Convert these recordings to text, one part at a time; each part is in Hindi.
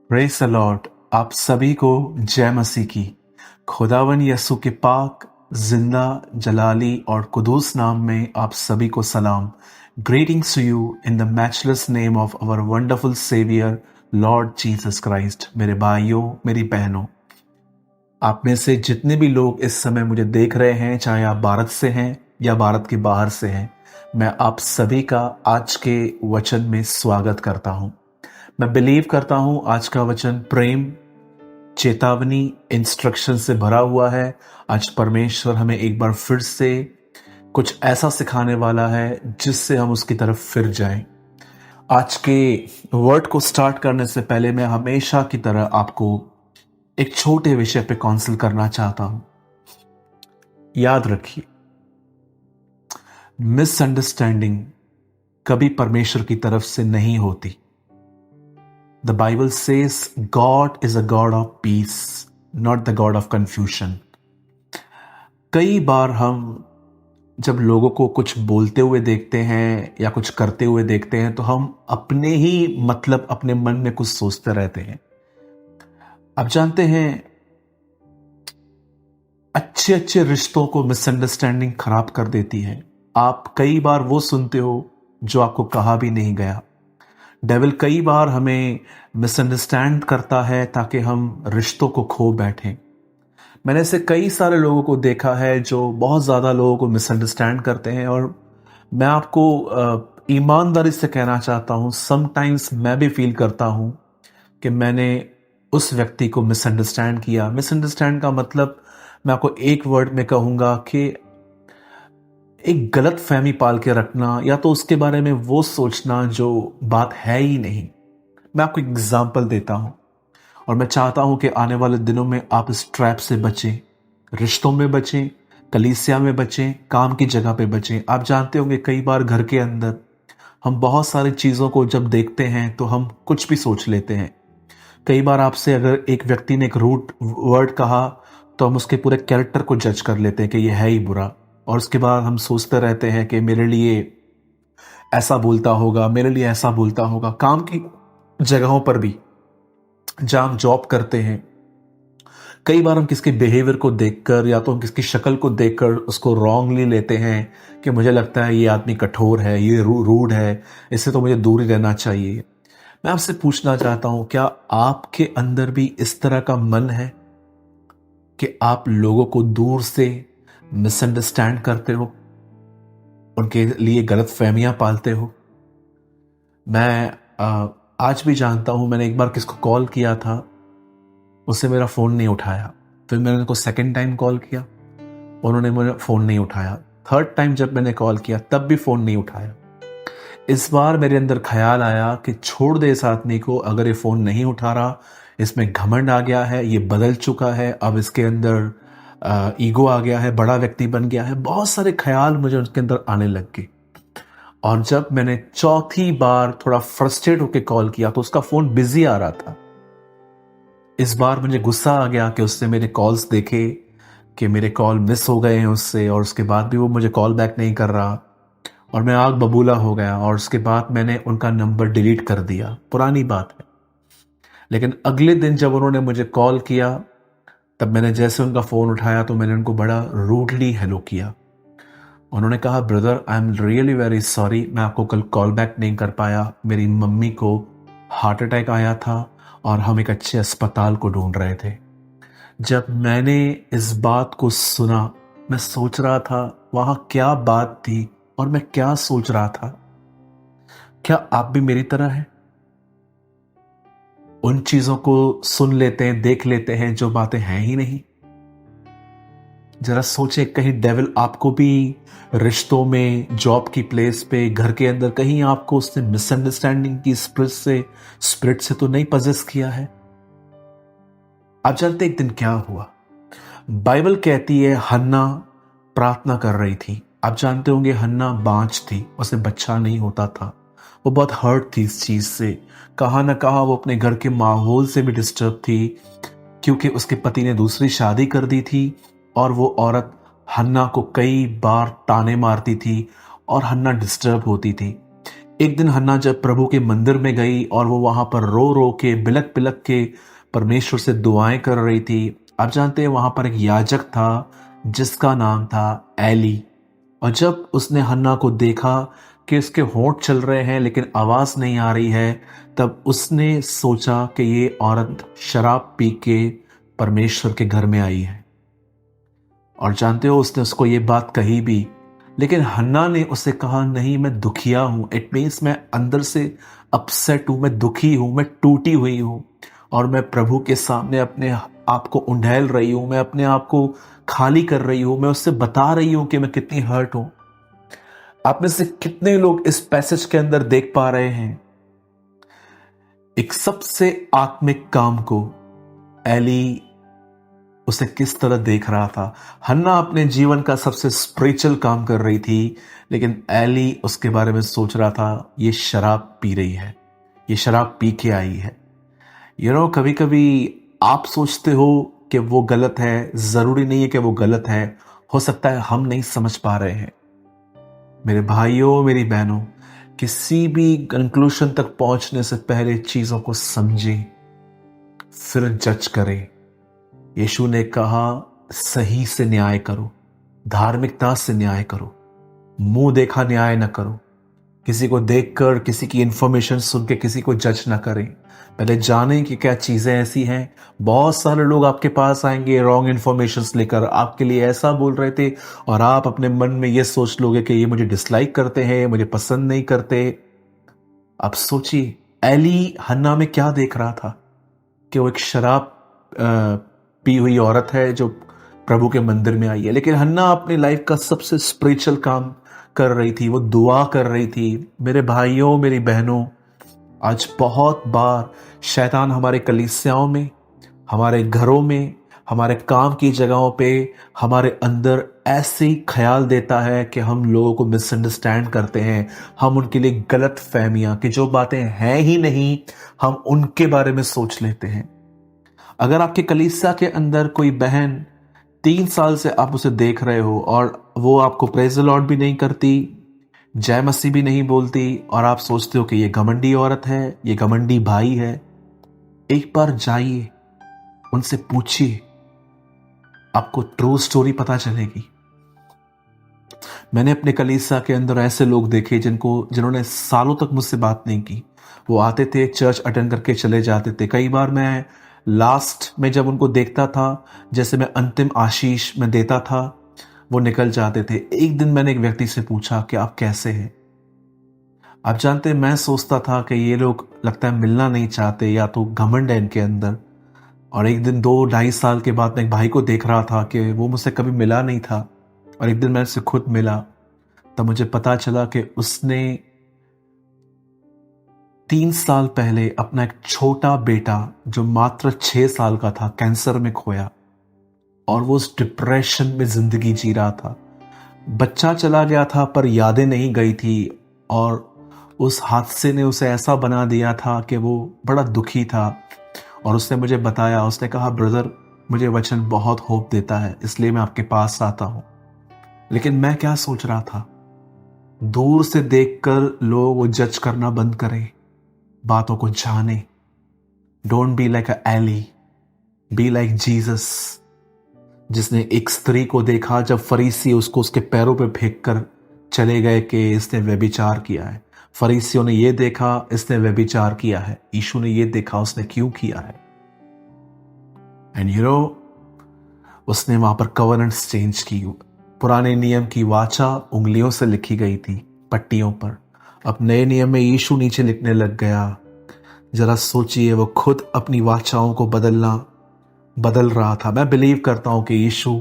Praise the Lord. आप सभी को जय मसीह की। खुदावन यसु के पाक, जिंदा, जलाली और कुदूस नाम में आप सभी को सलाम। Greetings to you in the matchless name of our wonderful saviour Lord Jesus Christ. मेरे भाइयों, मेरी बहनों, आप में से जितने भी लोग इस समय मुझे देख रहे हैं, चाहे आप भारत से हैं या भारत के बाहर से हैं, मैं आप सभी का आज के वचन में स्वागत करता हूं। मैं बिलीव करता हूं आज का वचन प्रेम, चेतावनी, इंस्ट्रक्शन से भरा हुआ है। आज परमेश्वर हमें एक बार फिर से कुछ ऐसा सिखाने वाला है जिससे हम उसकी तरफ फिर जाएं। आज के वर्ड को स्टार्ट करने से पहले मैं हमेशा की तरह आपको एक छोटे विषय पे काउंसिल करना चाहता हूं। याद रखिए, मिसअंडरस्टैंडिंग कभी परमेश्वर की तरफ से नहीं होती। The Bible says God is a God of peace, not the God of confusion. कई बार हम जब लोगों को कुछ बोलते हुए देखते हैं या कुछ करते हुए देखते हैं तो हम अपने ही मतलब अपने मन में कुछ सोचते रहते हैं। आप जानते हैं, अच्छे अच्छे रिश्तों को मिसअंडरस्टैंडिंग खराब कर देती है। आप कई बार वो सुनते हो जो आपको कहा भी नहीं गया। डेविल कई बार हमें मिसअंडरस्टैंड करता है ताकि हम रिश्तों को खो बैठें। मैंने ऐसे कई सारे लोगों को देखा है जो बहुत ज़्यादा लोगों को मिसअंडरस्टैंड करते हैं, और मैं आपको ईमानदारी से कहना चाहता हूँ, समटाइम्स मैं भी फील करता हूँ कि मैंने उस व्यक्ति को मिसअंडरस्टैंड किया। मिसअंडरस्टैंड का मतलब मैं आपको एक वर्ड में कहूँगा कि एक गलत फहमी पाल के रखना, या तो उसके बारे में वो सोचना जो बात है ही नहीं। मैं आपको एक एग्जाम्पल देता हूं, और मैं चाहता हूं कि आने वाले दिनों में आप इस ट्रैप से बचें। रिश्तों में बचें, कलीसिया में बचें, काम की जगह पे बचें। आप जानते होंगे कई बार घर के अंदर हम बहुत सारी चीज़ों को जब देखते हैं तो हम कुछ भी सोच लेते हैं। कई बार आपसे अगर एक व्यक्ति ने एक रूड वर्ड कहा तो हम उसके पूरे कैरेक्टर को जज कर लेते हैं कि ये है ही बुरा, और उसके बाद हम सोचते रहते हैं कि मेरे लिए ऐसा बोलता होगा, मेरे लिए ऐसा बोलता होगा। काम की जगहों पर भी जहां हम जॉब करते हैं, कई बार हम किसके बिहेवियर को देखकर या तो हम किसकी शक्ल को देखकर उसको रॉन्गली लेते हैं कि मुझे लगता है ये आदमी कठोर है, ये रूड है, इससे तो मुझे दूर ही रहना चाहिए। मैं आपसे पूछना चाहता हूं, क्या आपके अंदर भी इस तरह का मन है कि आप लोगों को दूर से मिसअंडरस्टैंड करते हो, उनके लिए गलत फहमियां पालते हो? मैं आज भी जानता हूं, मैंने एक बार किसको कॉल किया था, उससे मेरा फ़ोन नहीं उठाया। फिर मैंने उनको सेकंड टाइम कॉल किया, उन्होंने मेरा फ़ोन नहीं उठाया। थर्ड टाइम जब मैंने कॉल किया तब भी फ़ोन नहीं उठाया। इस बार मेरे अंदर ख्याल आया कि छोड़ दे इस आदमी को, अगर ये फ़ोन नहीं उठा रहा, इसमें घमंड आ गया है, ये बदल चुका है, अब इसके अंदर ईगो आ गया है, बड़ा व्यक्ति बन गया है। बहुत सारे ख्याल मुझे उसके अंदर आने लग गए, और जब मैंने चौथी बार थोड़ा फ्रस्ट्रेट होकर कॉल किया तो उसका फ़ोन बिजी आ रहा था। इस बार मुझे गुस्सा आ गया कि उसने मेरे कॉल्स देखे कि मेरे कॉल मिस हो गए हैं उससे, और उसके बाद भी वो मुझे कॉल बैक नहीं कर रहा, और मैं आग बबूला हो गया। और उसके बाद मैंने उनका नंबर डिलीट कर दिया। पुरानी बात है, लेकिन अगले दिन जब उन्होंने मुझे कॉल किया, तब मैंने जैसे उनका फ़ोन उठाया तो मैंने उनको बड़ा रूडली हेलो किया। उन्होंने कहा, brother I am really very sorry, मैं आपको कल कॉल बैक नहीं कर पाया। मेरी मम्मी को हार्ट अटैक आया था और हम एक अच्छे अस्पताल को ढूंढ रहे थे। जब मैंने इस बात को सुना, मैं सोच रहा था वहां क्या बात थी और मैं क्या सोच रहा था। क्या आप भी मेरी तरह हैं? उन चीजों को सुन लेते हैं, देख लेते हैं जो बातें हैं ही नहीं। जरा सोचे, कहीं डेविल आपको भी रिश्तों में, जॉब की प्लेस पे, घर के अंदर कहीं आपको उसने मिसअंडरस्टैंडिंग की स्पिरिट से तो नहीं पजेस किया है? आप जानते एक दिन क्या हुआ? बाइबल कहती है हन्ना प्रार्थना कर रही थी। आप जानते होंगे हन्ना बांझ थी, उसे बच्चा नहीं होता था। वो बहुत हर्ट थी इस चीज से। कहा ना कहा वो अपने घर के माहौल से भी डिस्टर्ब थी, क्योंकि उसके पति ने दूसरी शादी कर दी थी, और वो औरत हन्ना को कई बार ताने मारती थी और हन्ना डिस्टर्ब होती थी। एक दिन हन्ना जब प्रभु के मंदिर में गई और वो वहां पर रो रो के बिलक बिलक के परमेश्वर से दुआएं कर रही थी। आप जानते हैं वहां पर एक याजक था जिसका नाम था एली। और जब उसने हन्ना को देखा कि उसके होंठ चल रहे हैं लेकिन आवाज नहीं आ रही है, तब उसने सोचा कि ये औरत शराब पी के परमेश्वर के घर में आई है। और जानते हो उसने उसको ये बात कही भी, लेकिन हन्ना ने उसे कहा नहीं, मैं दुखिया हूं। इट मीन्स मैं अंदर से अपसेट हूं, मैं दुखी हूं, मैं टूटी हुई हूं और मैं प्रभु के सामने अपने आप को उंडेल रही हूं, मैं अपने आप को खाली कर रही हूं, मैं उससे बता रही हूं कि मैं कितनी हर्ट हूं। आप में से कितने लोग इस पैसेज के अंदर देख पा रहे हैं एक सबसे आत्मिक काम को? एली उसे किस तरह देख रहा था। हन्ना अपने जीवन का सबसे स्पिरिचुअल काम कर रही थी, लेकिन एली उसके बारे में सोच रहा था ये शराब पी रही है, ये शराब पी के आई है। कभी कभी आप सोचते हो कि वो गलत है, जरूरी नहीं है कि वो गलत है, हो सकता है हम नहीं समझ पा रहे हैं। मेरे भाइयों मेरी बहनों, किसी भी कंक्लूजन तक पहुंचने से पहले चीजों को समझें, फिर जज करें। यीशु ने कहा सही से न्याय करो, धार्मिकता से न्याय करो, मुंह देखा न्याय न करो। किसी को देखकर, किसी की इंफॉर्मेशन सुन के किसी को जज ना करें। पहले जानें कि क्या चीजें ऐसी हैं। बहुत सारे लोग आपके पास आएंगे रॉन्ग इंफॉर्मेशन लेकर, आपके लिए ऐसा बोल रहे थे और आप अपने मन में ये सोच लोगे कि ये मुझे डिसलाइक करते हैं, मुझे पसंद नहीं करते। आप सोचिए एली हन्ना में क्या देख रहा था कि वो एक शराब पी हुई औरत है जो प्रभु के मंदिर में आई है, लेकिन हन्ना अपनी लाइफ का सबसे स्पिरिचुअल काम कर रही थी, वो दुआ कर रही थी। मेरे भाइयों मेरी बहनों, आज बहुत बार शैतान हमारे कलीसियाओं में, हमारे घरों में, हमारे काम की जगहों पे हमारे अंदर ऐसे ही ख्याल देता है कि हम लोगों को मिसअंडरस्टैंड करते हैं। हम उनके लिए गलत फहमियां कि जो बातें हैं ही नहीं, हम उनके बारे में सोच लेते हैं। अगर आपके कलीसिया के अंदर कोई बहन 3 साल से आप उसे देख रहे हो और वो आपको प्रेज द लॉर्ड भी नहीं करती, जय मसीह भी नहीं बोलती, और आप सोचते हो कि ये घमंडी औरत है, ये घमंडी भाई है, एक बार जाइए उनसे पूछिए, आपको ट्रू स्टोरी पता चलेगी। मैंने अपने कलीसिया के अंदर ऐसे लोग देखे जिन्होंने सालों तक मुझसे बात नहीं की। वो आते थे, चर्च अटेंड करके चले जाते थे। कई बार मैं लास्ट में जब उनको देखता था, जैसे मैं अंतिम आशीष में देता था, वो निकल जाते थे। एक दिन मैंने एक व्यक्ति से पूछा कि आप कैसे हैं? आप जानते हैं, मैं सोचता था कि ये लोग लगता है मिलना नहीं चाहते या तो घमंड है इनके अंदर। और एक दिन 2-2.5 साल के बाद मैं एक भाई को देख रहा था कि वो मुझसे कभी मिला नहीं था, और एक दिन मैं उससे खुद मिला। तब मुझे पता चला कि उसने 3 साल पहले अपना एक छोटा बेटा जो मात्र 6 साल का था कैंसर में खोया, और वो उस डिप्रेशन में जिंदगी जी रहा था। बच्चा चला गया था पर यादें नहीं गई थी, और उस हादसे ने उसे ऐसा बना दिया था कि वो बड़ा दुखी था। और उसने मुझे बताया, उसने कहा ब्रदर, मुझे वचन बहुत होप देता है, इसलिए मैं आपके पास आता हूं। लेकिन मैं क्या सोच रहा था, दूर से देखकर लोग वो जज करना बंद करें, बातों को जाने। Don't be like a Eli, be like Jesus, जिसने एक स्त्री को देखा जब फरीसी उसको उसके पैरों पे फेंक कर चले गए कि इसने व्यभिचार किया है। फरीसियों ने ये देखा, इसने व्यभिचार किया है। यीशु ने ये देखा, उसने क्यों किया है। एंड उसने वहां पर कवर्नेंट्स चेंज की। पुराने नियम की वाचा उंगलियों से लिखी गई थी पट्टियों पर, अब नए नियम में यीशु नीचे लिखने लग गया। जरा सोचिए, वो खुद अपनी वाचाओं को बदल रहा था। मैं बिलीव करता हूं कि यीशु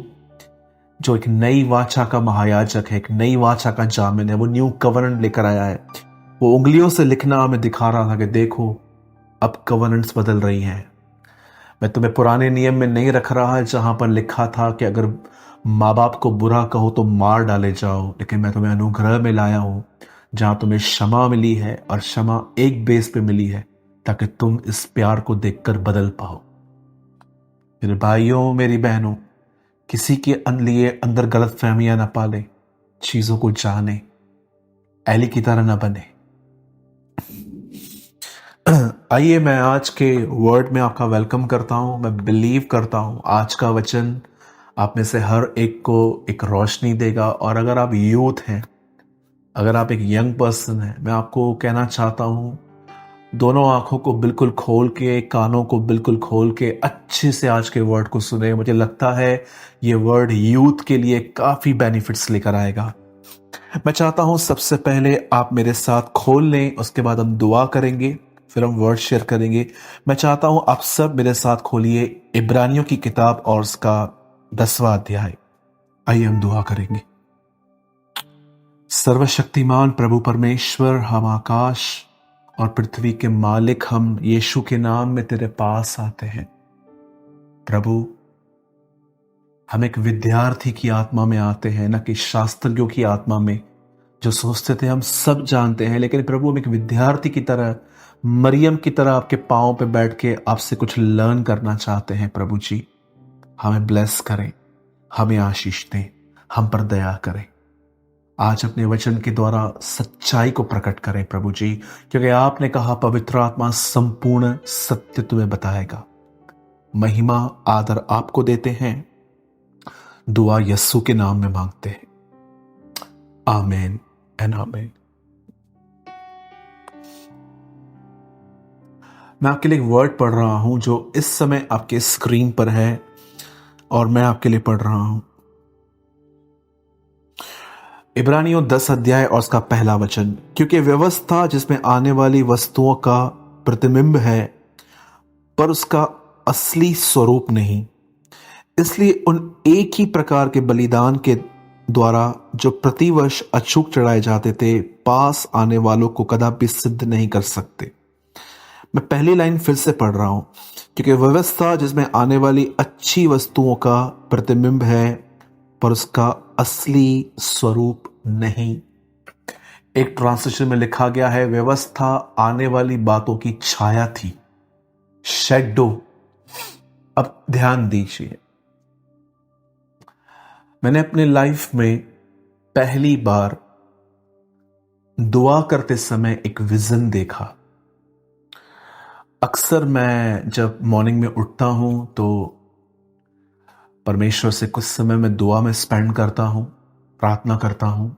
जो एक नई वाचा का महायाजक है, एक नई वाचा का जामिन है, वो न्यू कवर्नेंट लेकर आया है। वो उंगलियों से लिखना हमें दिखा रहा था कि देखो अब कवर्नेंट्स बदल रही हैं। मैं तुम्हें पुराने नियम में नहीं रख रहा है जहां पर लिखा था कि अगर माँ बाप को बुरा कहो तो मार डाले जाओ, लेकिन मैं तुम्हें अनुग्रह में लाया हूं जहां तुम्हें क्षमा मिली है, और क्षमा एक बेस पे मिली है ताकि तुम इस प्यार को देखकर बदल पाओ। मेरे भाइयों मेरी बहनों, किसी के लिए अंदर गलत फहमियां ना पाले, चीजों को जाने, एली की तरह ना बने। आइए, मैं आज के वर्ड में आपका वेलकम करता हूं। मैं बिलीव करता हूं आज का वचन आप में से हर एक को एक रोशनी देगा। और अगर आप यूथ हैं, अगर आप एक यंग पर्सन हैं, मैं आपको कहना चाहता हूं, दोनों आंखों को बिल्कुल खोल के, कानों को बिल्कुल खोल के अच्छे से आज के वर्ड को सुने। मुझे लगता है ये वर्ड यूथ के लिए काफ़ी बेनिफिट्स लेकर आएगा। मैं चाहता हूं सबसे पहले आप मेरे साथ खोल लें, उसके बाद हम दुआ करेंगे, फिर हम वर्ड शेयर करेंगे। मैं चाहता हूं आप सब मेरे साथ खोलिए इब्रानियों की किताब और उसका 10वां अध्याय। आइए हम दुआ करेंगे। सर्वशक्तिमान प्रभु परमेश्वर, हम आकाश और पृथ्वी के मालिक, हम यीशु के नाम में तेरे पास आते हैं। प्रभु, हम एक विद्यार्थी की आत्मा में आते हैं, न कि शास्त्रियों की आत्मा में जो सोचते थे हम सब जानते हैं। लेकिन प्रभु, हम एक विद्यार्थी की तरह, मरियम की तरह आपके पांव पे बैठ के आपसे कुछ लर्न करना चाहते हैं। प्रभु जी, हमें ब्लेस करें, हमें आशीष दें, हम पर दया करें। आज अपने वचन के द्वारा सच्चाई को प्रकट करें प्रभु जी, क्योंकि आपने कहा पवित्र आत्मा संपूर्ण सत्य तुम्हें बताएगा। महिमा आदर आपको देते हैं, दुआ यस्सु के नाम में मांगते हैं, आमीन एंड आमीन। मैं आपके लिए एक वर्ड पढ़ रहा हूं जो इस समय आपके स्क्रीन पर है और मैं आपके लिए पढ़ रहा हूं। इब्रानियों 10 अध्याय और उसका पहला वचन। क्योंकि व्यवस्था जिसमें आने वाली वस्तुओं का प्रतिबिंब है, पर उसका असली स्वरूप नहीं, इसलिए उन एक ही प्रकार के बलिदान के द्वारा जो प्रतिवर्ष अचूक चढ़ाए जाते थे, पास आने वालों को कदापि सिद्ध नहीं कर सकते। मैं पहली लाइन फिर से पढ़ रहा हूं। क्योंकि व्यवस्था जिसमें आने वाली अच्छी वस्तुओं का प्रतिबिंब है, पर उसका असली स्वरूप नहीं। एक ट्रांसलेशन में लिखा गया है, व्यवस्था आने वाली बातों की छाया थी, शेडो। अब ध्यान दीजिए, मैंने अपने लाइफ में पहली बार दुआ करते समय एक विजन देखा। अक्सर मैं जब मॉर्निंग में उठता हूं तो परमेश्वर से कुछ समय मैं दुआ में स्पेंड करता हूं, प्रार्थना करता हूं।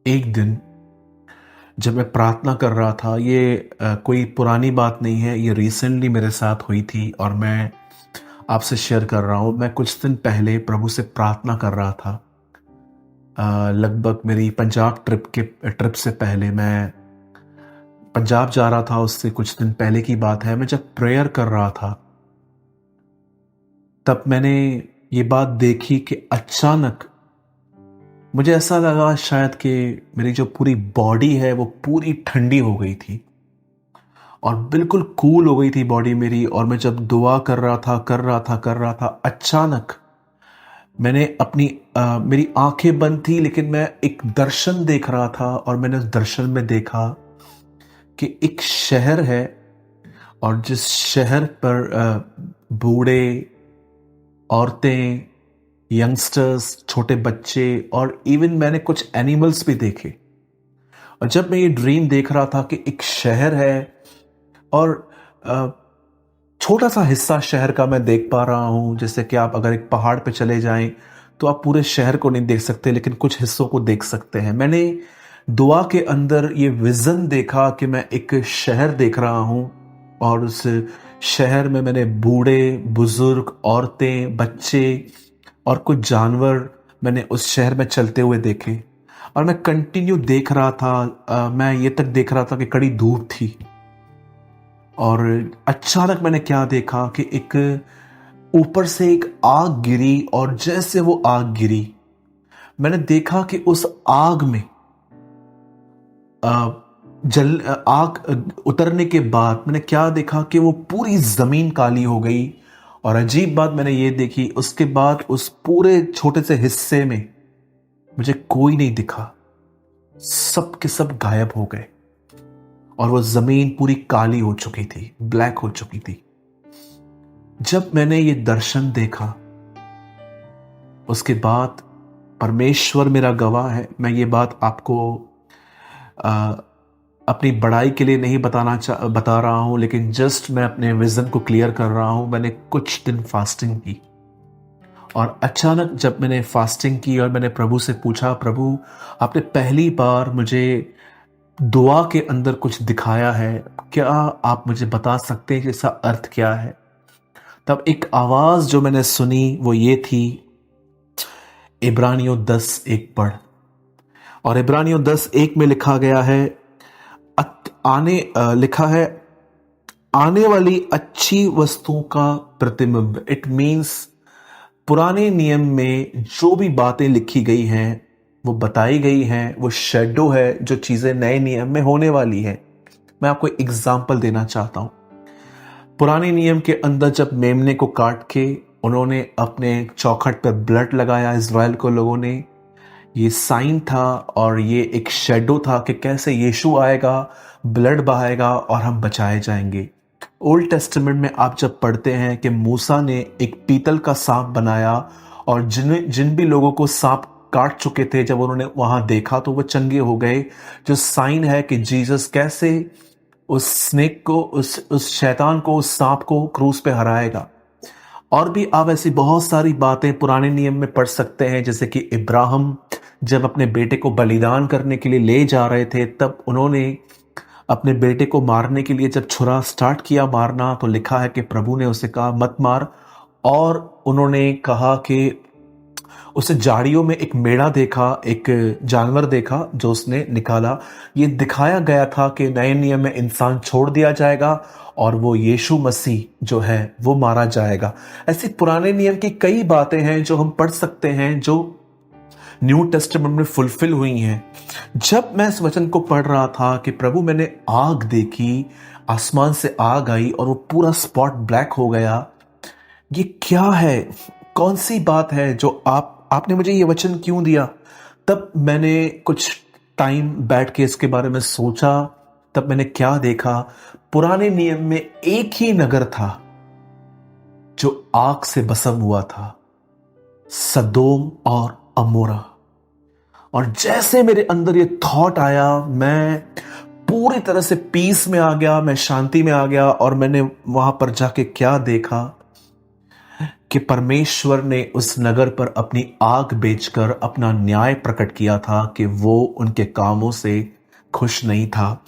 एक दिन जब मैं प्रार्थना कर रहा था, ये कोई पुरानी बात नहीं है, ये रिसेंटली मेरे साथ हुई थी और मैं आपसे शेयर कर रहा हूं। मैं कुछ दिन पहले प्रभु से प्रार्थना कर रहा था। लगभग मेरी पंजाब ट्रिप से पहले मैं पंजाब जा रहा था। उससे कुछ दिन पहले की बात है। मैं जब प्रेयर कर रहा था तब मैंने ये बात देखी कि अचानक मुझे ऐसा लगा शायद कि मेरी जो पूरी बॉडी है वो पूरी ठंडी हो गई थी और बिल्कुल कूल हो गई थी बॉडी मेरी। और मैं जब दुआ कर रहा था, अचानक मैंने मेरी आंखें बंद थी, लेकिन मैं एक दर्शन देख रहा था और मैंने उस दर्शन में देखा कि एक शहर है और जिस शहर पर बूढ़े, औरतें, यंगस्टर्स, छोटे बच्चे और इवन मैंने कुछ एनिमल्स भी देखे। और जब मैं ये ड्रीम देख रहा था कि एक शहर है और छोटा सा हिस्सा शहर का मैं देख पा रहा हूं, जैसे कि आप अगर एक पहाड़ पे चले जाएं तो आप पूरे शहर को नहीं देख सकते, लेकिन कुछ हिस्सों को देख सकते हैं। मैंने दुआ के अंदर ये विजन देखा कि मैं एक शहर देख रहा हूं और उस शहर में मैंने बूढ़े, बुजुर्ग, औरतें, बच्चे और कुछ जानवर मैंने उस शहर में चलते हुए देखे। और मैं कंटिन्यू देख रहा था। मैं ये तक देख रहा था कि कड़ी धूप थी और अचानक मैंने क्या देखा कि एक ऊपर से एक आग गिरी और जैसे वो आग गिरी, मैंने देखा कि उस आग में आग उतरने के बाद मैंने क्या देखा कि वो पूरी जमीन काली हो गई। और अजीब बात मैंने ये देखी, उसके बाद उस पूरे छोटे से हिस्से में मुझे कोई नहीं दिखा, सब के सब गायब हो गए और वो जमीन पूरी काली हो चुकी थी, ब्लैक हो चुकी थी। जब मैंने ये दर्शन देखा, उसके बाद परमेश्वर मेरा गवाह है, मैं ये बात आपको अपनी बड़ाई के लिए नहीं बता रहा हूं, लेकिन जस्ट मैं अपने विजन को क्लियर कर रहा हूं। मैंने कुछ दिन फास्टिंग की और अचानक जब मैंने फास्टिंग की और मैंने प्रभु से पूछा, प्रभु आपने पहली बार मुझे दुआ के अंदर कुछ दिखाया है, क्या आप मुझे बता सकते हैं कि इसका अर्थ क्या है? तब एक आवाज जो मैंने सुनी वो ये थी, इब्रानियों 10:1 पढ़। और इब्रानियों 10:1 में लिखा गया है, लिखा है आने वाली अच्छी वस्तुओं का प्रतिबिंब। इट मीन्स पुराने नियम में जो भी बातें लिखी गई हैं, वो बताई गई हैं, वो शेडो है जो चीजें नए नियम में होने वाली हैं। मैं आपको एग्जाम्पल देना चाहता हूं। पुराने नियम के अंदर जब मेमने को काट के उन्होंने अपने चौखट पर ब्लड लगाया इज़राइल को लोगों ने, ये साइन था और ये एक शेडो था कि कैसे यीशु आएगा, ब्लड बहाएगा और हम बचाए जाएंगे। ओल्ड टेस्टामेंट में आप जब पढ़ते हैं कि मूसा ने एक पीतल का सांप बनाया और जिन भी लोगों को सांप काट चुके थे, जब उन्होंने वहां देखा तो वो चंगे हो गए, जो साइन है कि जीसस कैसे उस स्नेक को, उस शैतान को, उस सांप को क्रूस पे हराएगा। और भी आप ऐसी बहुत सारी बातें पुराने नियम में पढ़ सकते हैं, जैसे कि इब्राहिम जब अपने बेटे को बलिदान करने के लिए ले जा रहे थे, तब उन्होंने अपने बेटे को मारने के लिए जब छुरा स्टार्ट किया मारना, तो लिखा है कि प्रभु ने उसे कहा मत मार, और उन्होंने कहा कि उसे झाड़ियों में एक मेढ़ा देखा, एक जानवर देखा जो उसने निकाला। ये दिखाया गया था कि नए नियम में इंसान छोड़ दिया जाएगा और वो यीशु मसीह जो है वो मारा जाएगा। ऐसी पुराने नियम की कई बातें हैं जो हम पढ़ सकते हैं, जो न्यू टेस्टामेंट में फुलफिल हुई हैं। जब मैं इस वचन को पढ़ रहा था कि प्रभु मैंने आग देखी, आसमान से आग आई और वो पूरा स्पॉट ब्लैक हो गया, ये क्या है, कौन सी बात है जो आपने मुझे ये वचन क्यों दिया? तब मैंने कुछ टाइम बैठ के इसके बारे में सोचा। तब मैंने क्या देखा, पुराने नियम में एक ही नगर था जो आग से भस्म हुआ था, सदोम और अमोरा। और जैसे मेरे अंदर ये थॉट आया, मैं पूरी तरह से पीस में आ गया, मैं शांति में आ गया। और मैंने वहां पर जाके क्या देखा कि परमेश्वर ने उस नगर पर अपनी आग बेचकर अपना न्याय प्रकट किया था कि वो उनके कामों से खुश नहीं था।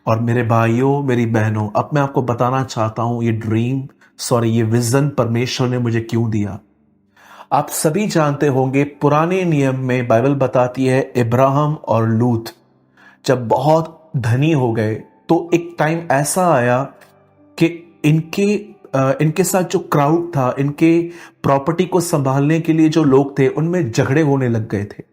और मेरे भाइयों, मेरी बहनों, अब मैं आपको बताना चाहता हूं ये विजन परमेश्वर ने मुझे क्यों दिया। आप सभी जानते होंगे पुराने नियम में बाइबल बताती है इब्राहिम और लूत जब बहुत धनी हो गए, तो एक टाइम ऐसा आया कि इनके साथ जो क्राउड था, इनके प्रॉपर्टी को संभालने के लिए जो लोग थे, उनमें झगड़े होने लग गए थे।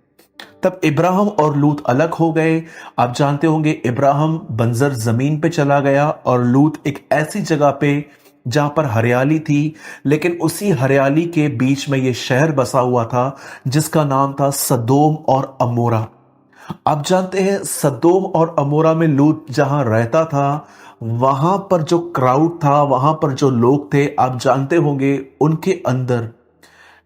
तब इब्राहिम और लूत अलग हो गए। आप जानते होंगे इब्राहिम बंजर जमीन पे चला गया और लूत एक ऐसी जगह पे जहां पर हरियाली थी, लेकिन उसी हरियाली के बीच में यह शहर बसा हुआ था जिसका नाम था सदोम और अमोरा। आप जानते हैं सदोम और अमोरा में लूत जहां रहता था, वहां पर जो क्राउड था, वहां पर जो लोग थे, आप जानते होंगे उनके अंदर,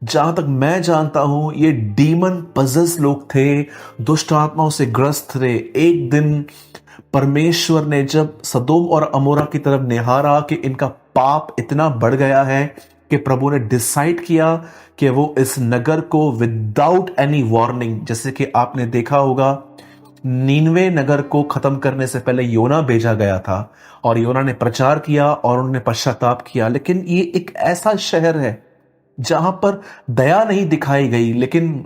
जहां तक मैं जानता हूं, ये डीमन पजेस लोग थे, दुष्ट आत्माओं से ग्रस्त थे। एक दिन परमेश्वर ने जब सदोम और अमोरा की तरफ निहारा कि इनका पाप इतना बढ़ गया है, कि प्रभु ने डिसाइड किया कि वो इस नगर को विदाउट एनी वार्निंग, जैसे कि आपने देखा होगा नीनवे नगर को खत्म करने से पहले योना भेजा गया था और योना ने प्रचार किया और उन्होंने पश्चाताप किया। लेकिन ये एक ऐसा शहर है जहां पर दया नहीं दिखाई गई, लेकिन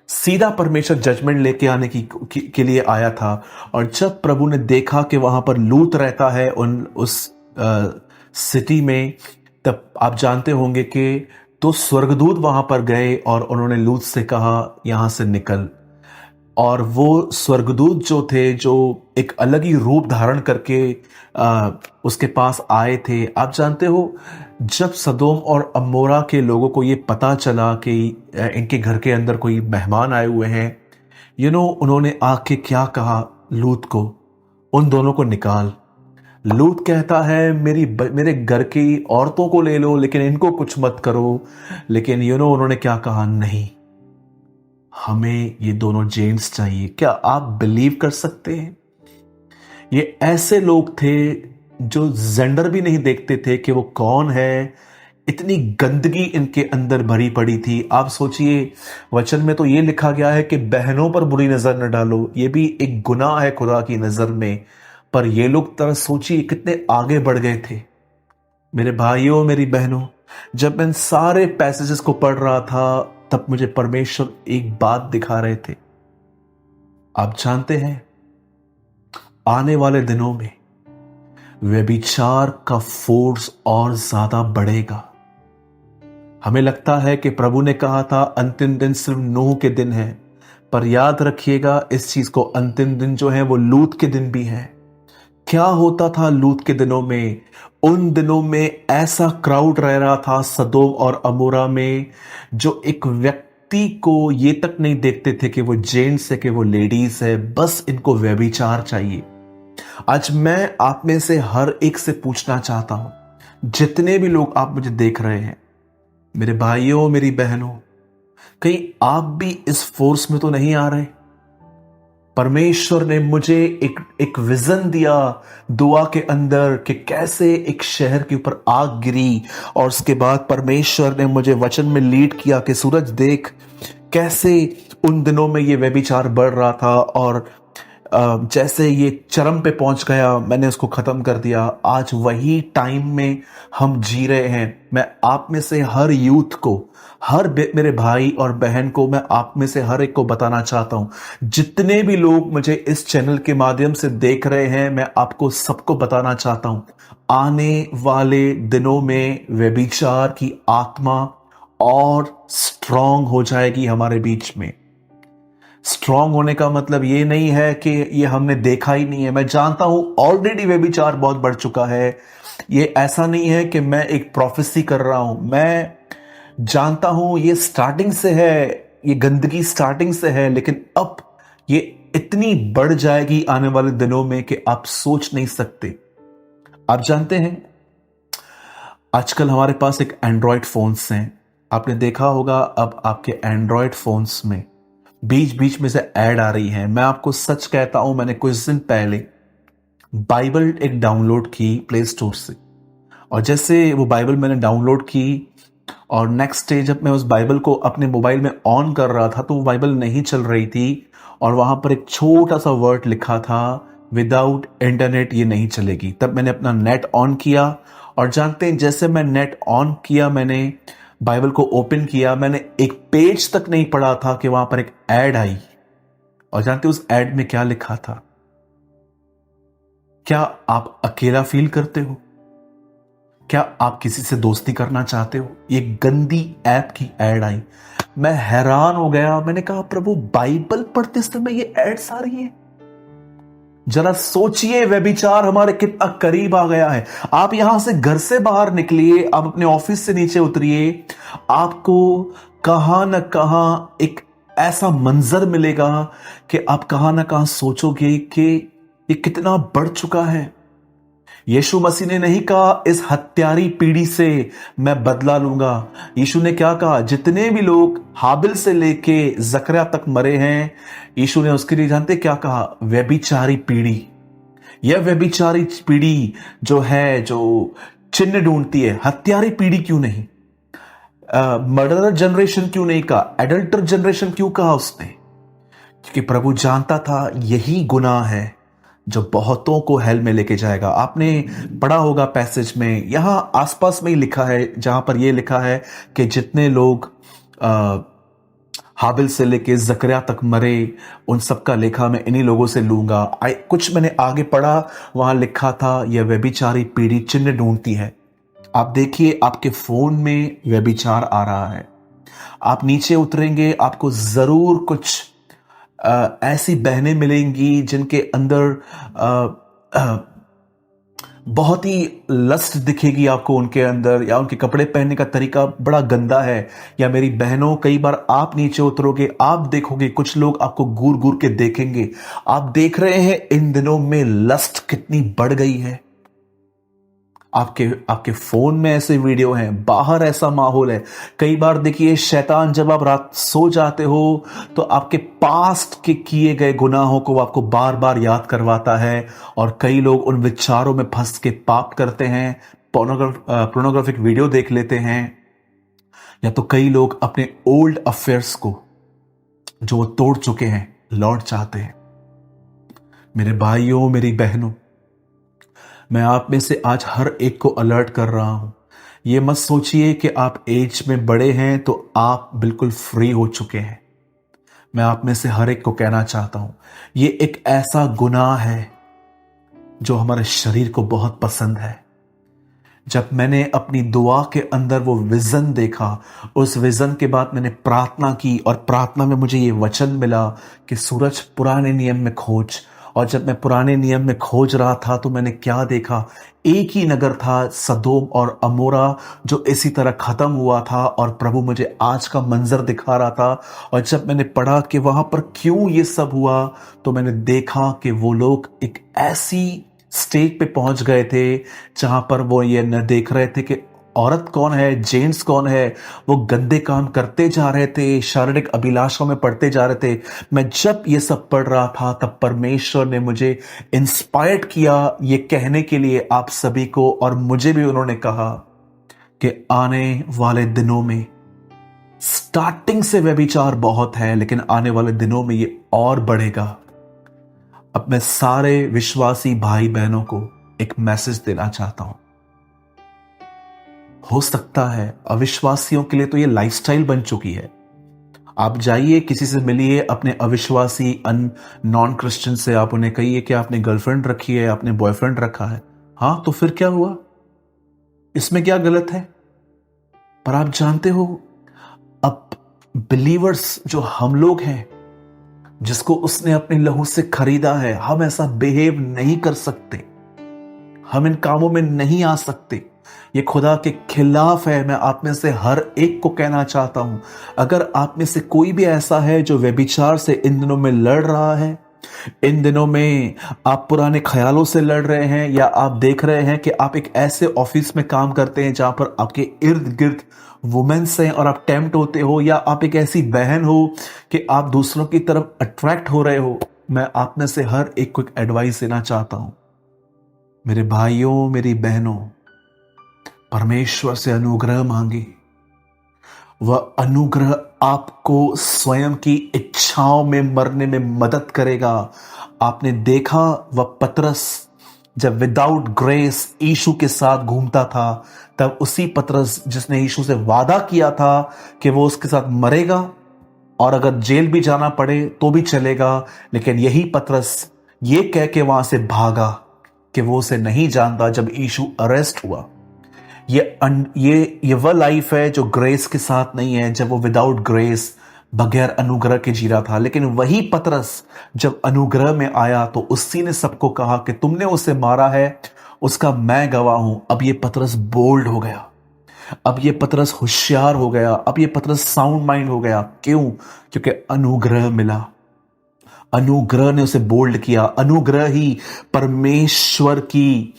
सीधा परमेश्वर जजमेंट लेके आने के लिए आया था। और जब प्रभु ने देखा कि वहां पर लूत रहता है उस सिटी में, तब आप जानते होंगे कि तो स्वर्गदूत वहां पर गए और उन्होंने लूत से कहा यहां से निकल। और वो स्वर्गदूत जो थे, जो एक अलग ही रूप धारण करके उसके पास आए थे। आप जानते हो जब सदोम और अमोरा के लोगों को ये पता चला कि इनके घर के अंदर कोई मेहमान आए हुए हैं, उन्होंने आके क्या कहा लूत को, उन दोनों को निकाल। लूत कहता है मेरे घर की औरतों को ले लो, लेकिन इनको कुछ मत करो। लेकिन उन्होंने क्या कहा, नहीं, हमें ये दोनों जेंट्स चाहिए। क्या आप बिलीव कर सकते हैं? ये ऐसे लोग थे जो जेंडर भी नहीं देखते थे कि वो कौन है। इतनी गंदगी इनके अंदर भरी पड़ी थी। आप सोचिए, वचन में तो ये लिखा गया है कि बहनों पर बुरी नजर न डालो, ये भी एक गुनाह है खुदा की नजर में। पर ये लोग तरह सोचिए कितने आगे बढ़ गए थे। मेरे भाइयों, मेरी बहनों, जब मैं इन सारे पैसेजेस को पढ़ रहा था तब मुझे परमेश्वर एक बात दिखा रहे थे। आप जानते हैं, आने वाले दिनों में व्यभिचार का फोर्स और ज्यादा बढ़ेगा। हमें लगता है कि प्रभु ने कहा था अंतिम दिन सिर्फ नूह के दिन है, पर याद रखिएगा इस चीज को, अंतिम दिन जो है वो लूत के दिन भी है। क्या होता था लूत के दिनों में? उन दिनों में ऐसा क्राउड रह रहा था सदोम और अमोरा में, जो एक व्यक्ति को ये तक नहीं देखते थे कि वो जेंट्स है कि वो लेडीज है, बस इनको व्यभिचार चाहिए। आज मैं आप में से हर एक से पूछना चाहता हूं, जितने भी लोग आप मुझे देख रहे हैं, मेरे भाइयों, मेरी बहनों, कहीं आप भी इस फोर्स में तो नहीं आ रहे? परमेश्वर ने मुझे एक विजन दिया दुआ के अंदर कि कैसे एक शहर के ऊपर आग गिरी, और उसके बाद परमेश्वर ने मुझे वचन में लीड किया कि सूरज देख कैसे उन दिनों में ये व्यभिचार बढ़ रहा था, और जैसे ये चरम पे पहुंच गया मैंने उसको खत्म कर दिया। आज वही टाइम में हम जी रहे हैं। मैं आप में से हर यूथ को, मेरे भाई और बहन को, मैं आप में से हर एक को बताना चाहता हूं, जितने भी लोग मुझे इस चैनल के माध्यम से देख रहे हैं, मैं आपको सबको बताना चाहता हूं, आने वाले दिनों में व्यभिचार की आत्मा और स्ट्रांग हो जाएगी हमारे बीच में। स्ट्रांग होने का मतलब ये नहीं है कि ये हमने देखा ही नहीं है। मैं जानता हूं ऑलरेडी व्यभिचार बहुत बढ़ चुका है। ये ऐसा नहीं है कि मैं एक प्रोफेसी कर रहा हूं। मैं जानता हूं ये स्टार्टिंग से है, ये गंदगी स्टार्टिंग से है, लेकिन अब ये इतनी बढ़ जाएगी आने वाले दिनों में कि आप सोच नहीं सकते। आप जानते हैं, आजकल हमारे पास एक एंड्रॉयड फोन्स हैं। आपने देखा होगा अब आपके एंड्रॉयड फोन्स में बीच बीच में से ऐड आ रही है। मैं आपको सच कहता हूं, मैंने कुछ दिन पहले बाइबल एक डाउनलोड की प्ले स्टोर से, और जैसे वो बाइबल मैंने डाउनलोड की और नेक्स्ट डे जब मैं उस बाइबल को अपने मोबाइल में ऑन कर रहा था तो वो बाइबल नहीं चल रही थी, और वहां पर एक छोटा सा वर्ड लिखा था, विदाउट इंटरनेट ये नहीं चलेगी। तब मैंने अपना नेट ऑन किया, और जानते हैं जैसे मैं नेट ऑन किया, मैंने बाइबल को ओपन किया, मैंने एक पेज तक नहीं पढ़ा था कि वहां पर एक ऐड आई। और जानते उस ऐड में क्या लिखा था? क्या आप अकेला फील करते हो? क्या आप किसी से दोस्ती करना चाहते हो? ये गंदी ऐप की ऐड आई। मैं हैरान हो गया। मैंने कहा प्रभु, बाइबल पढ़ते समय ये एड्स आ रही है? जरा सोचिए, व्यभिचार हमारे कितना करीब आ गया है। आप यहां से घर से बाहर निकलिए, आप अपने ऑफिस से नीचे उतरिए, आपको कहां ना कहां एक ऐसा मंजर मिलेगा कि आप कहां ना कहां सोचोगे कि ये कितना बढ़ चुका है। यीशु मसीह ने नहीं कहा इस हत्यारी पीढ़ी से मैं बदला लूंगा। यीशु ने क्या कहा? जितने भी लोग हाबिल से लेके जकरिया तक मरे हैं, यीशु ने उसके लिए जानते क्या कहा? व्यभिचारी पीढ़ी। यह व्यभिचारी पीढ़ी जो है, जो चिन्ह ढूंढती है, हत्यारी पीढ़ी क्यों नहीं? मर्डरर जनरेशन क्यों नहीं कहा? एडल्टर जनरेशन क्यों कहा उसने? क्योंकि प्रभु जानता था यही गुनाह है जो बहुतों को हेल में लेके जाएगा। आपने पढ़ा होगा पैसेज में, यहां आसपास में ही लिखा है, जहां पर यह लिखा है कि जितने लोग हाबिल से लेके जकरिया तक मरे, उन सबका लेखा मैं इन्हीं लोगों से लूंगा। कुछ मैंने आगे पढ़ा, वहां लिखा था यह व्यभिचारी पीढ़ी चिन्ह ढूंढती है। आप देखिए, आपके फोन में व्यभिचार आ रहा है। आप नीचे उतरेंगे, आपको जरूर कुछ ऐसी बहनें मिलेंगी जिनके अंदर बहुत ही लस्ट दिखेगी आपको उनके अंदर, या उनके कपड़े पहनने का तरीका बड़ा गंदा है। या मेरी बहनों, कई बार आप नीचे उतरोगे, आप देखोगे कुछ लोग आपको घूर घूर के देखेंगे। आप देख रहे हैं इन दिनों में लस्ट कितनी बढ़ गई है। आपके आपके फोन में ऐसे वीडियो हैं, बाहर ऐसा माहौल है। कई बार देखिए, शैतान जब आप रात सो जाते हो तो आपके पास्ट के किए गए गुनाहों को आपको बार बार याद करवाता है, और कई लोग उन विचारों में फंस के पाप करते हैं, पोर्नोग्राफिक वीडियो देख लेते हैं, या तो कई लोग अपने ओल्ड अफेयर्स को जो वो तोड़ चुके हैं लौट चाहते हैं। मेरे भाइयों, मेरी बहनों, मैं आप में से आज हर एक को अलर्ट कर रहा हूं। ये मत सोचिए कि आप एज में बड़े हैं तो आप बिल्कुल फ्री हो चुके हैं। मैं आप में से हर एक को कहना चाहता हूं, ये एक ऐसा गुनाह है जो हमारे शरीर को बहुत पसंद है। जब मैंने अपनी दुआ के अंदर वो विजन देखा, उस विजन के बाद मैंने प्रार्थना की, और प्रार्थना में मुझे ये वचन मिला कि सूरज पुराने नियम में खोज। और जब मैं पुराने नियम में खोज रहा था तो मैंने क्या देखा, एक ही नगर था, सदोम और अमोरा, जो इसी तरह खत्म हुआ था, और प्रभु मुझे आज का मंजर दिखा रहा था। और जब मैंने पढ़ा कि वहां पर क्यों ये सब हुआ, तो मैंने देखा कि वो लोग एक ऐसी स्टेज पे पहुंच गए थे जहां पर वो ये न देख रहे थे कि औरत कौन है, जेंट्स कौन है। वो गंदे काम करते जा रहे थे, शारीरिक अभिलाषों में पड़ते जा रहे थे। मैं जब ये सब पढ़ रहा था तब परमेश्वर ने मुझे इंस्पायर्ड किया ये कहने के लिए आप सभी को, और मुझे भी उन्होंने कहा कि आने वाले दिनों में, स्टार्टिंग से व्यभिचार बहुत है लेकिन आने वाले दिनों में ये और बढ़ेगा। अब मैं सारे विश्वासी भाई बहनों को एक मैसेज देना चाहता हूं। हो सकता है अविश्वासियों के लिए तो ये लाइफस्टाइल बन चुकी है। आप जाइए, किसी से मिलिए, अपने अविश्वासी नॉन क्रिश्चियन से आप उन्हें कहिए कि आपने गर्लफ्रेंड रखी है, आपने बॉयफ्रेंड रखा है। हां, तो फिर क्या हुआ, इसमें क्या गलत है। पर आप जानते हो, अब बिलीवर्स जो हम लोग हैं, जिसको उसने अपने लहू से खरीदा है, हम ऐसा बिहेव नहीं कर सकते, हम इन कामों में नहीं आ सकते। ये खुदा के खिलाफ है। मैं आप में से हर एक को कहना चाहता हूं, अगर आप में से कोई भी ऐसा है जो व्यभिचार से इन दिनों में लड़ रहा है, इन दिनों में आप पुराने ख्यालों से लड़ रहे हैं, या आप देख रहे हैं कि आप एक ऐसे ऑफिस में काम करते हैं जहां पर आपके इर्द गिर्द वुमेन्स हैं और आप टेम्प्ट होते हो, या आप एक ऐसी बहन हो कि आप दूसरों की तरफ अट्रैक्ट हो रहे हो, मैं आप में से हर एक को एक एडवाइस देना चाहता हूं। मेरे भाइयों, मेरी बहनों, परमेश्वर से अनुग्रह मांगे। वह अनुग्रह आपको स्वयं की इच्छाओं में मरने में मदद करेगा। आपने देखा, वह पतरस जब विदाउट ग्रेस यीशु के साथ घूमता था, तब उसी पतरस जिसने यीशु से वादा किया था कि वो उसके साथ मरेगा और अगर जेल भी जाना पड़े तो भी चलेगा, लेकिन यही पतरस ये कह के वहां से भागा कि वो उसे नहीं जानता जब यीशु अरेस्ट हुआ। ये वह लाइफ है जो ग्रेस के साथ नहीं है, जब वो विदाउट ग्रेस, बगैर अनुग्रह के जी रहा था। लेकिन वही पतरस जब अनुग्रह में आया तो उसी ने सबको कहा कि तुमने उसे मारा है, उसका मैं गवाह हूं। अब ये पतरस बोल्ड हो गया, अब ये पतरस होशियार हो गया, अब ये पतरस साउंड माइंड हो गया। क्यों? क्योंकि अनुग्रह मिला, अनुग्रह ने उसे बोल्ड किया। अनुग्रह ही परमेश्वर की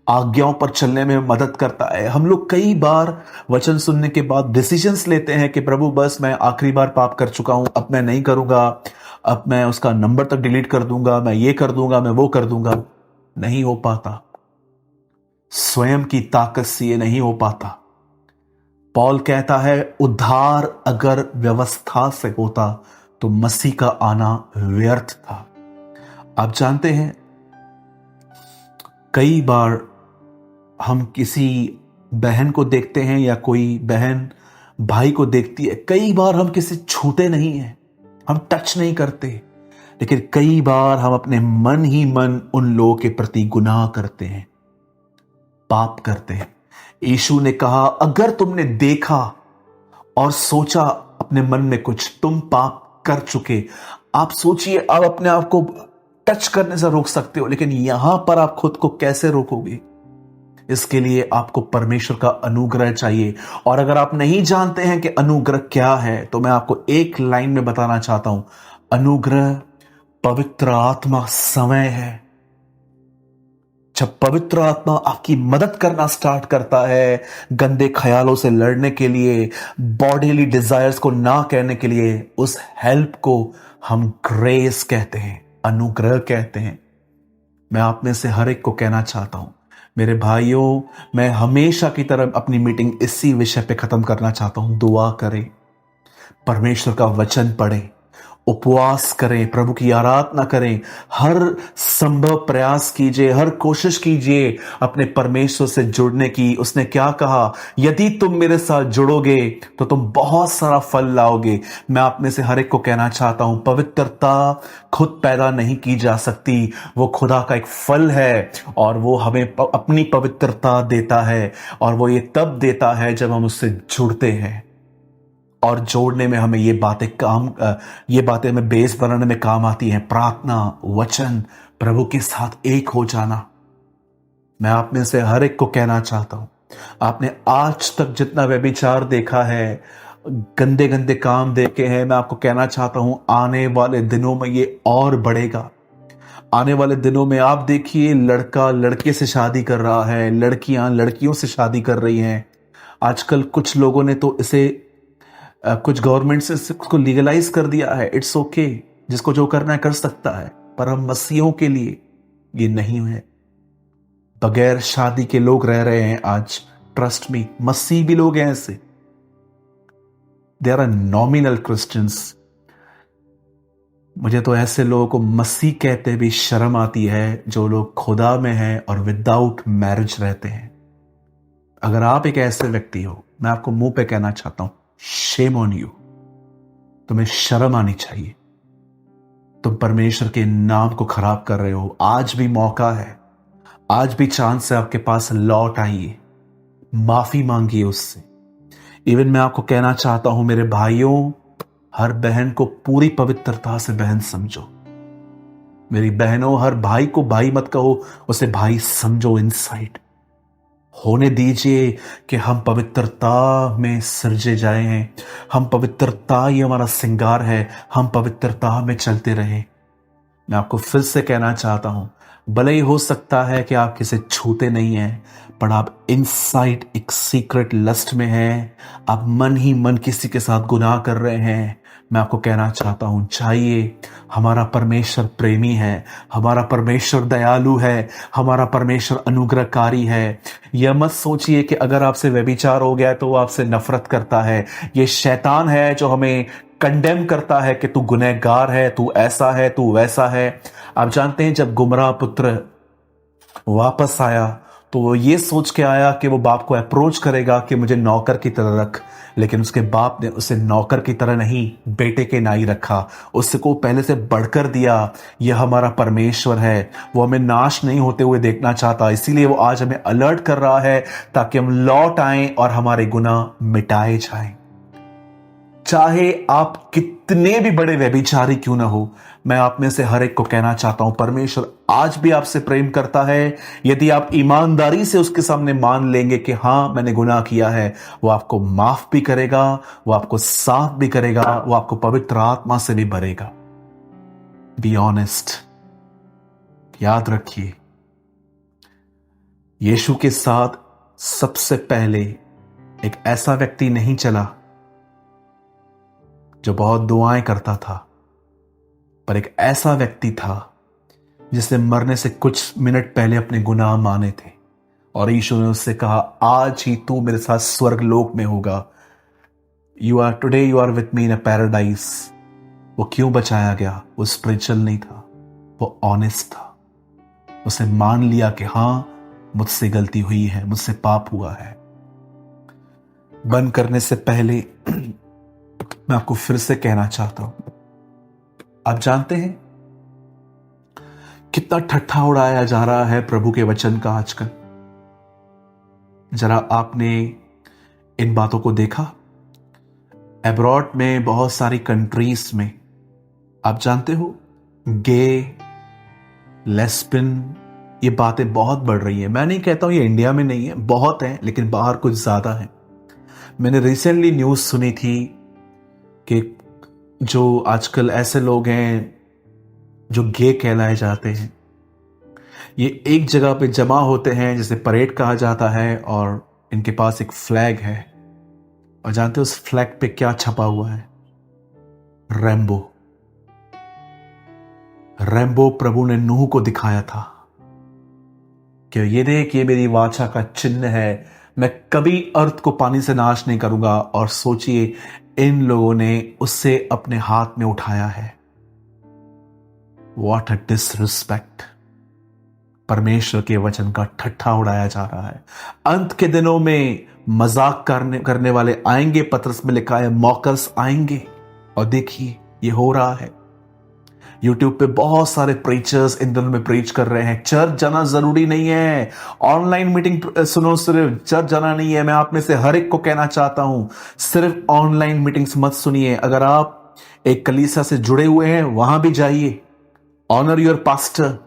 आज्ञाओं पर चलने में मदद करता है। हम लोग कई बार वचन सुनने के बाद डिसीजंस लेते हैं कि प्रभु बस मैं आखिरी बार पाप कर चुका हूं, अब मैं नहीं करूंगा, अब मैं उसका नंबर तक डिलीट कर दूंगा, मैं ये कर दूंगा, मैं वो कर दूंगा। नहीं हो पाता, स्वयं की ताकत से ये नहीं हो पाता। पौल कहता है, उद्धार अगर व्यवस्था से होता तो मसीह का आना व्यर्थ था। आप जानते हैं, कई बार हम किसी बहन को देखते हैं या कोई बहन भाई को देखती है, कई बार हम किसी छूते नहीं हैं, हम टच नहीं करते, लेकिन कई बार हम अपने मन ही मन उन लोगों के प्रति गुनाह करते हैं, पाप करते हैं। यीशु ने कहा, अगर तुमने देखा और सोचा अपने मन में कुछ, तुम पाप कर चुके। आप सोचिए, आप अपने आप को टच करने से रोक सकते हो, लेकिन यहां पर आप खुद को कैसे रोकोगे? इसके लिए आपको परमेश्वर का अनुग्रह चाहिए। और अगर आप नहीं जानते हैं कि अनुग्रह क्या है, तो मैं आपको एक लाइन में बताना चाहता हूं, अनुग्रह पवित्र आत्मा समय है। जब पवित्र आत्मा आपकी मदद करना स्टार्ट करता है गंदे ख्यालों से लड़ने के लिए, बॉडीली डिजायर्स को ना कहने के लिए, उस हेल्प को हम ग्रेस कहते हैं, अनुग्रह कहते हैं। मैं आप में से हर एक को कहना चाहता हूं, मेरे भाइयों, मैं हमेशा की तरह अपनी मीटिंग इसी विषय पे खत्म करना चाहता हूं। दुआ करें, परमेश्वर का वचन पढ़ें, उपवास करें, प्रभु की आराधना करें, हर संभव प्रयास कीजिए, हर कोशिश कीजिए अपने परमेश्वर से जुड़ने की। उसने क्या कहा, यदि तुम मेरे साथ जुड़ोगे तो तुम बहुत सारा फल लाओगे। मैं आप में से हर एक को कहना चाहता हूं, पवित्रता खुद पैदा नहीं की जा सकती, वो खुदा का एक फल है और वो हमें अपनी पवित्रता देता है, और वो ये तब देता है जब हम उससे जुड़ते हैं। और जोड़ने में हमें ये बातें हमें बेस बनाने में काम आती हैं। प्रार्थना, वचन, प्रभु के साथ एक हो जाना। मैं आप में से हर एक को कहना चाहता हूं, आपने आज तक जितना व्यभिचार देखा है, गंदे गंदे काम देखे हैं, मैं आपको कहना चाहता हूं आने वाले दिनों में ये और बढ़ेगा। आने वाले दिनों में आप देखिए, लड़का लड़के से शादी कर रहा है, लड़कियां लड़कियों से शादी कर रही हैं। आजकल कुछ लोगों ने तो इसे कुछ गवर्नमेंट से इसको लीगलाइज कर दिया है। इट्स ओके, जिसको जो करना है कर सकता है, पर हम मसीहों के लिए ये नहीं है। बगैर शादी के लोग रह रहे हैं आज। ट्रस्ट मी, मसीह भी लोग हैं ऐसे। There are nominal Christians. मुझे तो ऐसे लोगों को मसीह कहते भी शर्म आती है, जो लोग खुदा में हैं और विदाउट मैरिज रहते हैं। अगर आप एक ऐसे व्यक्ति हो, मैं आपको मुंह पे कहना चाहता हूं, शेम ऑन यू। तुम्हें शर्म आनी चाहिए। तुम परमेश्वर के नाम को खराब कर रहे हो। आज भी मौका है, आज भी चांस है, आपके पास लौट आइए, माफी मांगिए उससे। इवन मैं आपको कहना चाहता हूं, मेरे भाइयों, हर बहन को पूरी पवित्रता से बहन समझो। मेरी बहनों, हर भाई को भाई मत कहो, उसे भाई समझो। इनसाइड होने दीजिए कि हम पवित्रता में सृजे जाए हैं। हम पवित्रता ही हमारा श्रृंगार है, हम पवित्रता में चलते रहें। मैं आपको फिर से कहना चाहता हूं, भले ही हो सकता है कि आप किसी छूते नहीं हैं, पर आप इनसाइड एक सीक्रेट लस्ट में हैं। आप मन ही मन किसी के साथ गुनाह कर रहे हैं। मैं आपको कहना चाहता हूं, चाहिए, हमारा परमेश्वर प्रेमी है, हमारा परमेश्वर दयालु है, हमारा परमेश्वर अनुग्रहकारी है। यह मत सोचिए कि अगर आपसे व्यभिचार हो गया तो वो आपसे नफरत करता है। ये शैतान है जो हमें कंडेम करता है कि तू गुनहगार है, तू ऐसा है, तू वैसा है। आप जानते हैं, जब गुमराह पुत्र वापस आया तो वो ये सोच के आया कि वो बाप को अप्रोच करेगा कि मुझे नौकर की तरह रख, लेकिन उसके बाप ने उसे नौकर की तरह नहीं, बेटे के नाई रखा। उसको पहले से बढ़कर दिया। यह हमारा परमेश्वर है, वो हमें नाश नहीं होते हुए देखना चाहता। इसीलिए वो आज हमें अलर्ट कर रहा है ताकि हम लौट आएं और हमारे गुनाह मिटाए जाएं। चाहे आप कितने भी बड़े व्यभिचारी क्यों ना हो, मैं आप में से हर एक को कहना चाहता हूं, परमेश्वर आज भी आपसे प्रेम करता है। यदि आप ईमानदारी से उसके सामने मान लेंगे कि हां, मैंने गुनाह किया है, वो आपको माफ भी करेगा, वो आपको साफ भी करेगा, वो आपको पवित्र आत्मा से भी भरेगा। Be honest. याद रखिए, यीशु के साथ सबसे पहले एक ऐसा व्यक्ति नहीं चला जो बहुत दुआएं करता था, पर एक ऐसा व्यक्ति था जिसने मरने से कुछ मिनट पहले अपने गुनाह माने थे, और यीशु ने उससे कहा, आज ही तू मेरे साथ स्वर्ग लोक में होगा। You are with me in a paradise. वो क्यों बचाया गया? वो स्पिरिचुअल नहीं था, वो ऑनेस्ट था। उसे मान लिया कि हां, मुझसे गलती हुई है, मुझसे पाप हुआ है। बंद करने से पहले मैं आपको फिर से कहना चाहता हूं, आप जानते हैं कितना ठट्ठा उड़ाया जा रहा है प्रभु के वचन का आजकल। जरा आपने इन बातों को देखा? अब्रॉड में बहुत सारी कंट्रीज में आप जानते हो, गे, लेस्बियन, ये बातें बहुत बढ़ रही है। मैं नहीं कहता हूं ये इंडिया में नहीं है, बहुत है, लेकिन बाहर कुछ ज्यादा है। मैंने रिसेंटली न्यूज सुनी थी कि जो आजकल ऐसे लोग हैं जो गे कहलाए जाते हैं, ये एक जगह पे जमा होते हैं जिसे परेड कहा जाता है, और इनके पास एक फ्लैग है। और जानते हो उस फ्लैग पे क्या छपा हुआ है? रैम्बो। रैम्बो प्रभु ने नूह को दिखाया था कि ये देख, ये मेरी वाचा का चिन्ह है, मैं कभी अर्थ को पानी से नाश नहीं करूंगा। और सोचिए, इन लोगों ने उससे अपने हाथ में उठाया है। What a disrespect. परमेश्वर के वचन का ठट्ठा उड़ाया जा रहा है। अंत के दिनों में मजाक करने वाले आएंगे। पत्रस में लिखा है मॉकर्स आएंगे। और देखिए ये हो रहा है। यूट्यूब पे बहुत सारे प्रीचर्स इन दिनों में प्रीच कर रहे हैं, चर्च जाना जरूरी नहीं है, ऑनलाइन मीटिंग सुनो, सिर्फ चर्च जाना नहीं है। मैं आप में से हर एक को कहना चाहता हूं, सिर्फ ऑनलाइन मीटिंग्स मत सुनिए। अगर आप एक कलीसिया से जुड़े हुए हैं, वहां भी जाइए। Honour your pastor,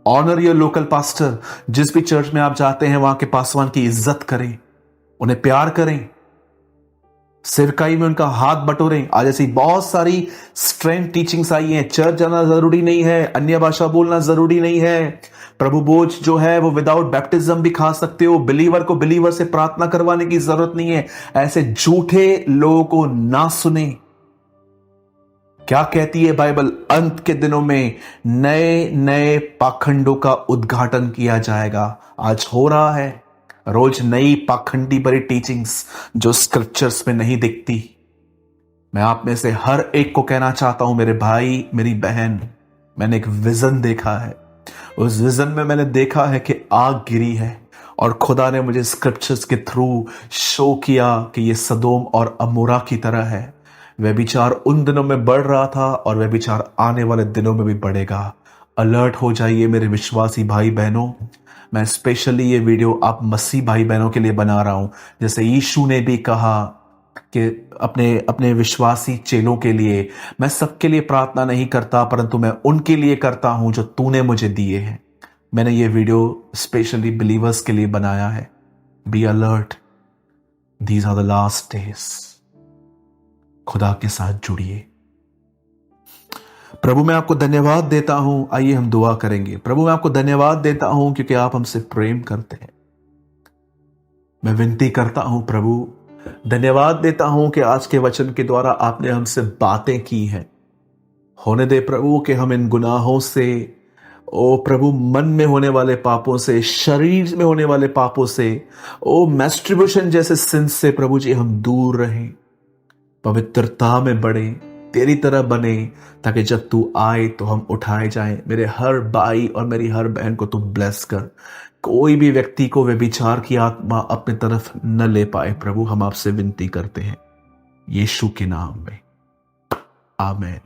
honour your local pastor. जिस भी चर्च में आप जाते हैं, वहां के पासवान की इज्जत करें, उन्हें प्यार करें, सेवकाई में उनका हाथ बटोरें। आज ऐसी बहुत सारी स्ट्रेंथ टीचिंग्स आई हैं। चर्च जाना जरूरी नहीं है, अन्य भाषा बोलना जरूरी नहीं है, प्रभु भोज जो है वो विदाउट बैप्टिज्म भी खा सकते हो, बिलीवर को बिलीवर से प्रार्थना करवाने की जरूरत नहीं है। ऐसे झूठे लोगों को ना सुने। क्या कहती है बाइबल? अंत के दिनों में नए नए पाखंडों का उद्घाटन किया जाएगा। आज हो रहा है। रोज नई पाखंडी भरी टीचिंग्स जो स्क्रिप्चर्स में नहीं दिखती। मैं आप में से हर एक को कहना चाहता हूं, मेरे भाई मेरी बहन, मैंने एक विजन देखा है। उस विजन में मैंने देखा है कि आग गिरी है, और खुदा ने मुझे स्क्रिप्चर्स के थ्रू शो किया कि ये सदोम और अमोरा की तरह है। व्यभिचार उन दिनों में बढ़ रहा था, और व्यभिचार आने वाले दिनों में भी बढ़ेगा। अलर्ट हो जाइए मेरे विश्वासी भाई बहनों। मैं स्पेशली ये वीडियो आप मसीह भाई बहनों के लिए बना रहा हूं। जैसे यीशु ने भी कहा कि अपने अपने विश्वासी चेलों के लिए, मैं सबके लिए प्रार्थना नहीं करता, परंतु मैं उनके लिए करता हूं जो तूने मुझे दिए हैं। मैंने ये वीडियो स्पेशली बिलीवर्स के लिए बनाया है। Be alert, these are the last days. खुदा के साथ जुड़िए। प्रभु मैं आपको धन्यवाद देता हूं। आइए हम दुआ करेंगे। प्रभु मैं आपको धन्यवाद देता हूं क्योंकि आप हमसे प्रेम करते हैं। मैं विनती करता हूं प्रभु, धन्यवाद देता हूं कि आज के वचन के द्वारा आपने हमसे बातें की हैं। होने दे प्रभु कि हम इन गुनाहों से, ओ प्रभु, मन में होने वाले पापों से, शरीर में होने वाले पापों से, ओ मैस्ट्रिब्यूशन जैसे सिंस से प्रभु जी हम दूर रहें, पवित्रता में बढ़े, तेरी तरह बने, ताकि जब तू आए तो हम उठाए जाएं। मेरे हर भाई और मेरी हर बहन को तू ब्लेस कर। कोई भी व्यक्ति को व्यभिचार की आत्मा अपनी तरफ न ले पाए प्रभु, हम आपसे विनती करते हैं यीशु के नाम में, आमीन।